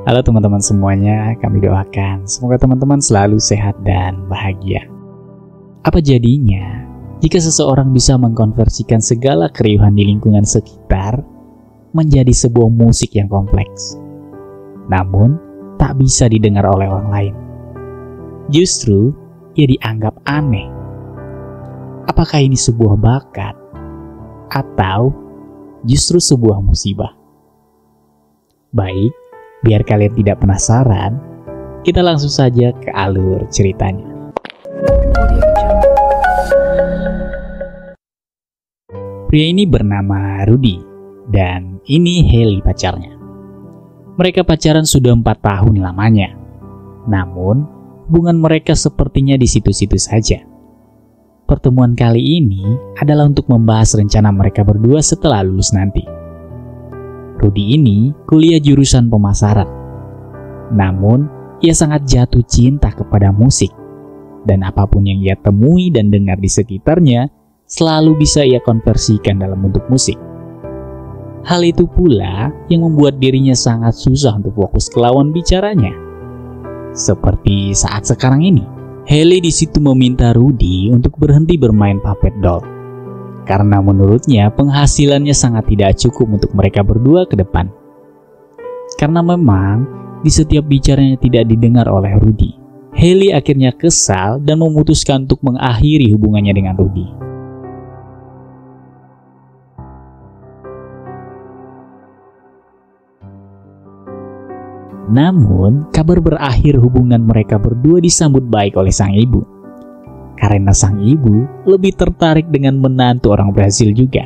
Halo teman-teman semuanya, kami doakan semoga teman-teman selalu sehat dan bahagia. Apa jadinya jika seseorang bisa mengkonversikan segala keriuhan di lingkungan sekitar menjadi sebuah musik yang kompleks, namun tak bisa didengar oleh orang lain? Justru ia dianggap aneh. Apakah ini sebuah bakat atau justru sebuah musibah? Baik, biar kalian tidak penasaran, kita langsung saja ke alur ceritanya. Pria ini bernama Rudy, dan ini Haley pacarnya. Mereka pacaran sudah 4 tahun lamanya. Namun, hubungan mereka sepertinya di situ-situ saja. Pertemuan kali ini adalah untuk membahas rencana mereka berdua setelah lulus nanti. Rudy ini kuliah jurusan pemasaran. Namun, ia sangat jatuh cinta kepada musik. Dan apapun yang ia temui dan dengar di sekitarnya, selalu bisa ia konversikan dalam bentuk musik. Hal itu pula yang membuat dirinya sangat susah untuk fokus ke lawan bicaranya. Seperti saat sekarang ini, Haley di situ meminta Rudy untuk berhenti bermain puppet doll. Karena menurutnya penghasilannya sangat tidak cukup untuk mereka berdua ke depan. Karena memang di setiap bicaranya tidak didengar oleh Rudy, Haley akhirnya kesal dan memutuskan untuk mengakhiri hubungannya dengan Rudy. Namun, kabar berakhir hubungan mereka berdua disambut baik oleh sang ibu. Karena sang ibu lebih tertarik dengan menantu orang Brasil juga.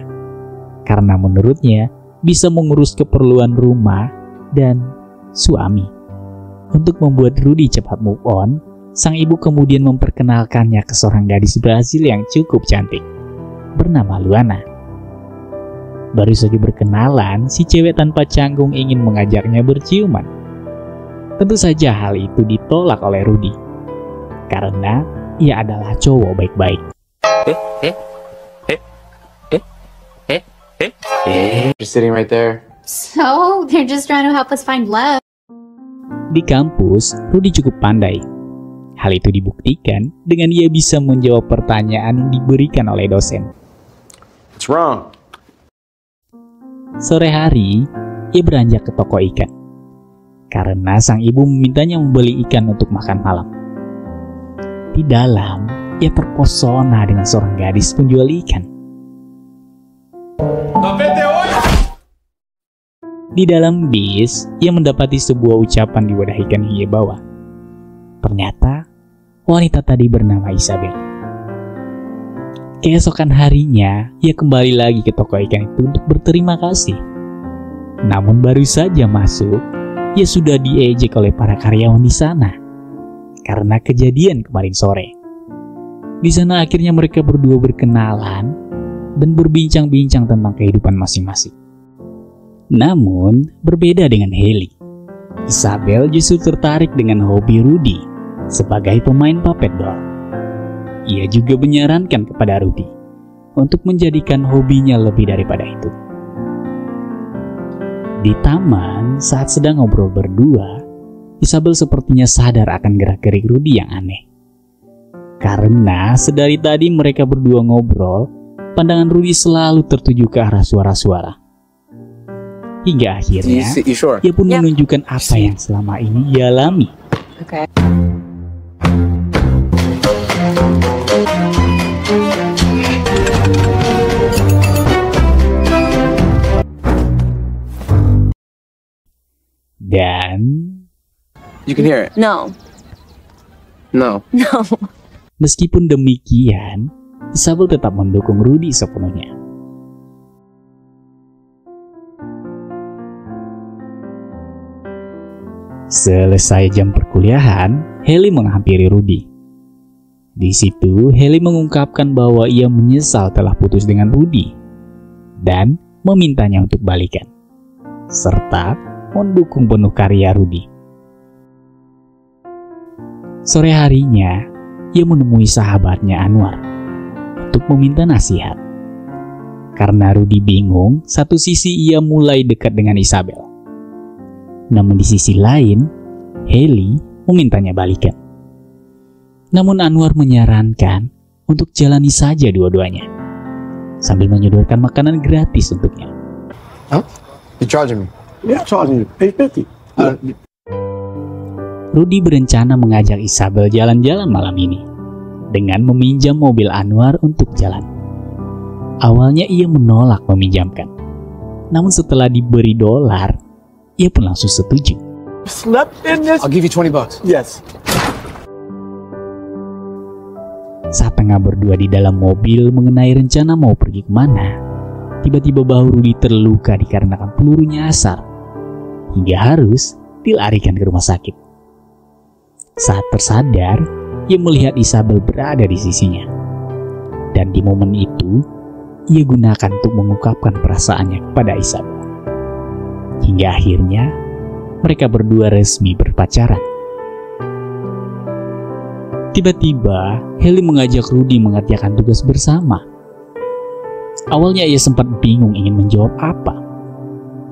Karena menurutnya bisa mengurus keperluan rumah dan suami. Untuk membuat Rudy cepat move on, sang ibu kemudian memperkenalkannya ke seorang gadis Brasil yang cukup cantik, bernama Luana. Baru saja berkenalan, si cewek tanpa canggung ingin mengajaknya berciuman. Tentu saja hal itu ditolak oleh Rudy, karena ia adalah cowok baik-baik. Just sitting right there. So, they're just trying to help us find love. Di kampus, Rudy cukup pandai. Hal itu dibuktikan dengan ia bisa menjawab pertanyaan yang diberikan oleh dosen. What's wrong? Sore hari, ia beranjak ke toko ikan. Karena sang ibu memintanya membeli ikan untuk makan malam. Di dalam, ia terpesona dengan seorang gadis penjual ikan. Di dalam bis, ia mendapati sebuah ucapan di wadah ikan yang ia bawa. Ternyata, wanita tadi bernama Isabel. Keesokan harinya, ia kembali lagi ke toko ikan itu untuk berterima kasih. Namun baru saja masuk, ia sudah diejek oleh para karyawan di sana karena kejadian kemarin sore. Di sana akhirnya mereka berdua berkenalan dan berbincang-bincang tentang kehidupan masing-masing. Namun berbeda dengan Haley, Isabel justru tertarik dengan hobi Rudy sebagai pemain puppet doll. Ia juga menyarankan kepada Rudy untuk menjadikan hobinya lebih daripada itu. Di taman, saat sedang ngobrol berdua, Isabel sepertinya sadar akan gerak-gerik Rudy yang aneh. Karena sedari tadi mereka berdua ngobrol, pandangan Rudy selalu tertuju ke arah suara-suara. Hingga akhirnya, ia pun menunjukkan apa yang selama ini ia alami. Okay. Dan You can hear it. No. No. No. meskipun demikian, Isabel tetap mendukung Rudy sepenuhnya. Selesai jam perkuliahan, Haley menghampiri Rudy. Di situ, Haley mengungkapkan bahwa ia menyesal telah putus dengan Rudy dan memintanya untuk balikan, serta mendukung penuh karya Rudy. Sore harinya, ia menemui sahabatnya Anwar untuk meminta nasihat. Karena Rudy bingung, satu sisi ia mulai dekat dengan Isabel. Namun di sisi lain, Hailey memintanya balikan. Namun Anwar menyarankan untuk jalani saja dua-duanya, sambil menyodorkan makanan gratis untuknya. Huh? You charging me? Yeah, charging you. $8.50. Rudy berencana mengajak Isabel jalan-jalan malam ini dengan meminjam mobil Anwar untuk jalan. Awalnya ia menolak meminjamkan, namun setelah diberi dolar, ia pun langsung setuju. Slept in this? I'll give you $20. Yes. Saat tengah berdua di dalam mobil mengenai rencana mau pergi kemana, tiba-tiba bahu Rudy terluka dikarenakan peluru nyasar, hingga harus dilarikan ke rumah sakit. Saat tersadar, ia melihat Isabel berada di sisinya. Dan di momen itu, ia gunakan untuk mengungkapkan perasaannya kepada Isabel. Hingga akhirnya, mereka berdua resmi berpacaran. Tiba-tiba, Hailey mengajak Rudy mengerjakan tugas bersama. Awalnya ia sempat bingung ingin menjawab apa.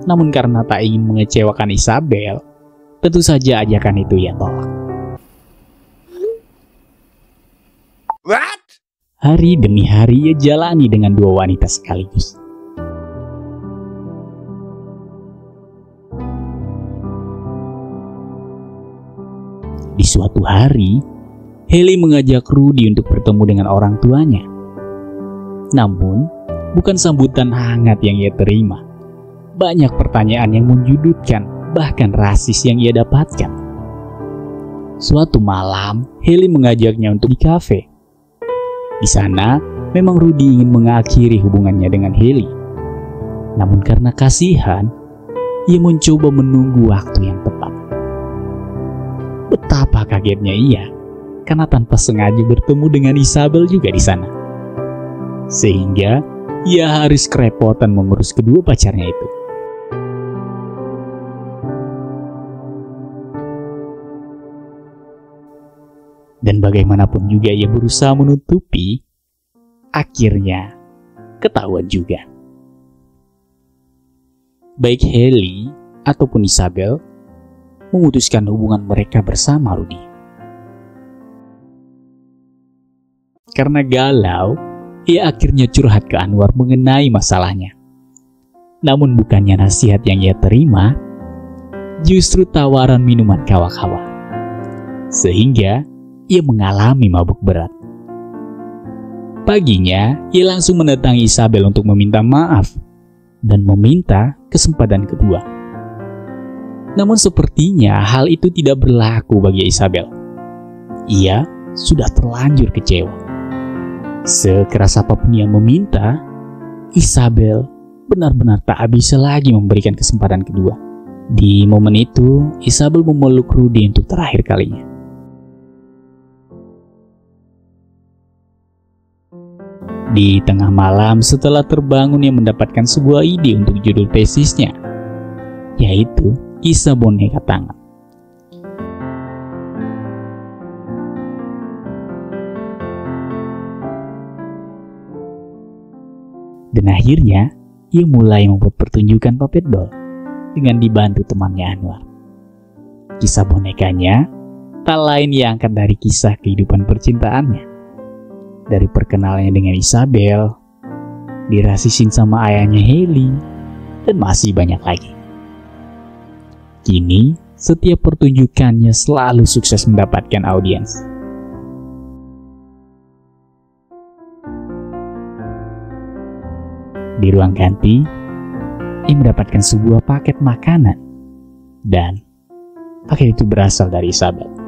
Namun karena tak ingin mengecewakan Isabel, tentu saja ajakan itu ia tolak. What? Hari demi hari ia jalani dengan dua wanita sekaligus. Di suatu hari, Hailey mengajak Rudy untuk bertemu dengan orang tuanya. Namun, bukan sambutan hangat yang ia terima. Banyak pertanyaan yang menjudutkan, bahkan rasis yang ia dapatkan. Suatu malam, Hailey mengajaknya untuk di kafe. Di sana, memang Rudy ingin mengakhiri hubungannya dengan Hailey. Namun karena kasihan, ia mencoba menunggu waktu yang tepat. Betapa kagetnya ia, karena tanpa sengaja bertemu dengan Isabel juga di sana. Sehingga ia harus kerepotan mengurus kedua pacarnya itu. Dan bagaimanapun juga ia berusaha menutupi, akhirnya ketahuan juga. Baik Hailey ataupun Isabel memutuskan hubungan mereka bersama Rudy. Karena galau, ia akhirnya curhat ke Anwar mengenai masalahnya. Namun bukannya nasihat yang ia terima, justru tawaran minuman kawa-kawa. Sehingga ia mengalami mabuk berat. Paginya, ia langsung mendatangi Isabel untuk meminta maaf dan meminta kesempatan kedua. Namun sepertinya hal itu tidak berlaku bagi Isabel. Ia sudah terlanjur kecewa. Sekeras apapun yang meminta, Isabel benar-benar tak bisa lagi memberikan kesempatan kedua. Di momen itu, Isabel memeluk Rudy untuk terakhir kalinya. Di tengah malam setelah terbangun ia mendapatkan sebuah ide untuk judul tesisnya, yaitu Kisah Boneka Tangan. Dan akhirnya, ia mulai membuat pertunjukan puppet doll dengan dibantu temannya Anwar. Kisah bonekanya tak lain yang angkat dari kisah kehidupan percintaannya. Dari perkenalannya dengan Isabel, dirasisin sama ayahnya Hailey, dan masih banyak lagi. Kini, setiap pertunjukannya selalu sukses mendapatkan audiens. Di ruang ganti, ia mendapatkan sebuah paket makanan, dan paket itu berasal dari Isabel.